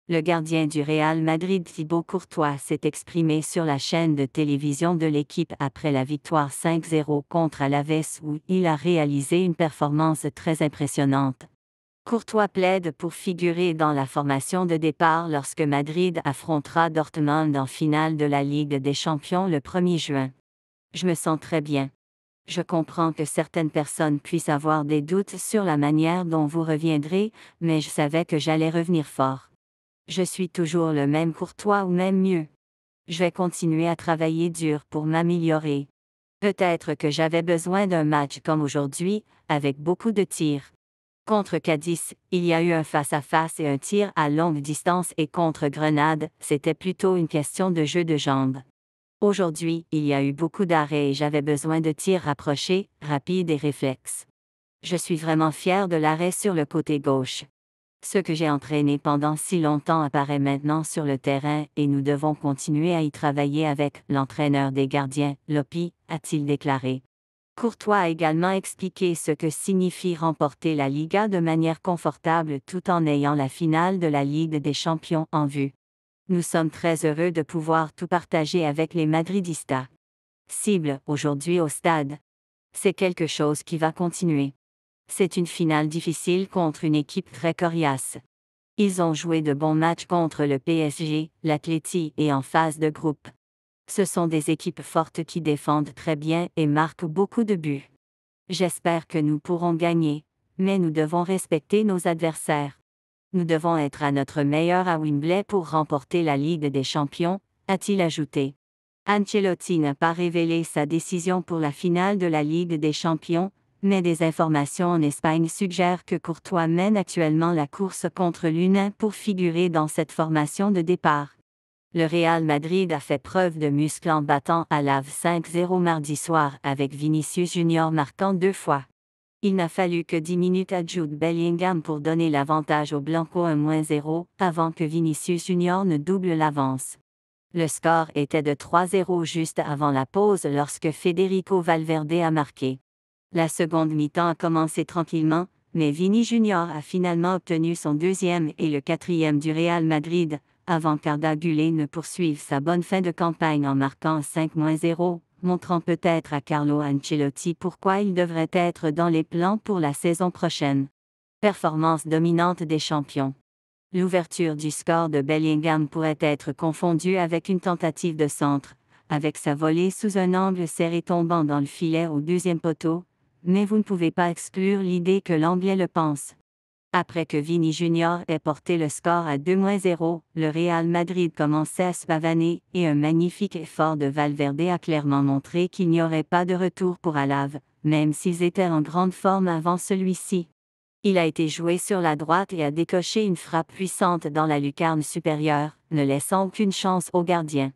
Le gardien du Real Madrid Thibaut Courtois s'est exprimé sur la chaîne de télévision de l'équipe après la victoire 5-0 contre Alaves où il a réalisé une performance très impressionnante. Courtois plaide pour figurer dans la formation de départ lorsque Madrid affrontera Dortmund en finale de la Ligue des Champions le 1er juin. Je me sens très bien. Je comprends que certaines personnes puissent avoir des doutes sur la manière dont vous reviendrez, mais je savais que j'allais revenir fort. Je suis toujours le même Courtois ou même mieux. Je vais continuer à travailler dur pour m'améliorer. Peut-être que j'avais besoin d'un match comme aujourd'hui, avec beaucoup de tirs. Contre Cadiz, il y a eu un face-à-face et un tir à longue distance et contre Grenade, c'était plutôt une question de jeu de jambes. Aujourd'hui, il y a eu beaucoup d'arrêts et j'avais besoin de tirs rapprochés, rapides et réflexes. Je suis vraiment fier de l'arrêt sur le côté gauche. Ce que j'ai entraîné pendant si longtemps apparaît maintenant sur le terrain et nous devons continuer à y travailler avec l'entraîneur des gardiens, Lopi, a-t-il déclaré. Courtois a également expliqué ce que signifie remporter la Liga de manière confortable tout en ayant la finale de la Ligue des Champions en vue. Nous sommes très heureux de pouvoir tout partager avec les Madridistas. Cible, aujourd'hui au stade. C'est quelque chose qui va continuer. C'est une finale difficile contre une équipe très coriace. Ils ont joué de bons matchs contre le PSG, l'Atleti et en phase de groupe. Ce sont des équipes fortes qui défendent très bien et marquent beaucoup de buts. J'espère que nous pourrons gagner, mais nous devons respecter nos adversaires. Nous devons être à notre meilleur à Wembley pour remporter la Ligue des Champions, a-t-il ajouté. Ancelotti n'a pas révélé sa décision pour la finale de la Ligue des Champions, mais des informations en Espagne suggèrent que Courtois mène actuellement la course contre l'Union pour figurer dans cette formation de départ. Le Real Madrid a fait preuve de muscle en battant Alaves 5-0 mardi soir avec Vinicius Junior marquant 2 fois. Il n'a fallu que 10 minutes à Jude Bellingham pour donner l'avantage aux Blancos 1-0 avant que Vinicius Junior ne double l'avance. Le score était de 3-0 juste avant la pause lorsque Federico Valverde a marqué. La seconde mi-temps a commencé tranquillement, mais Vini Junior a finalement obtenu son deuxième et le quatrième du Real Madrid, avant qu'Arda Güler ne poursuive sa bonne fin de campagne en marquant 5-0, montrant peut-être à Carlo Ancelotti pourquoi il devrait être dans les plans pour la saison prochaine. Performance dominante des champions. L'ouverture du score de Bellingham pourrait être confondue avec une tentative de centre, avec sa volée sous un angle serré tombant dans le filet au deuxième poteau, mais vous ne pouvez pas exclure l'idée que l'Anglais le pense. Après que Vini Junior ait porté le score à 2-0, le Real Madrid commençait à se pavaner et un magnifique effort de Valverde a clairement montré qu'il n'y aurait pas de retour pour Alaves, même s'ils étaient en grande forme avant celui-ci. Il a été joué sur la droite et a décoché une frappe puissante dans la lucarne supérieure, ne laissant aucune chance au gardien.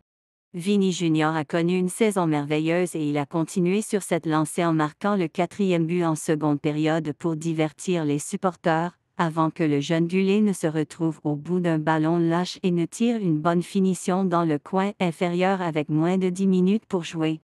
Vini Junior a connu une saison merveilleuse et il a continué sur cette lancée en marquant le 4e but en seconde période pour divertir les supporters, avant que le jeune Güler ne se retrouve au bout d'un ballon lâche et ne tire une bonne finition dans le coin inférieur avec moins de 10 minutes pour jouer.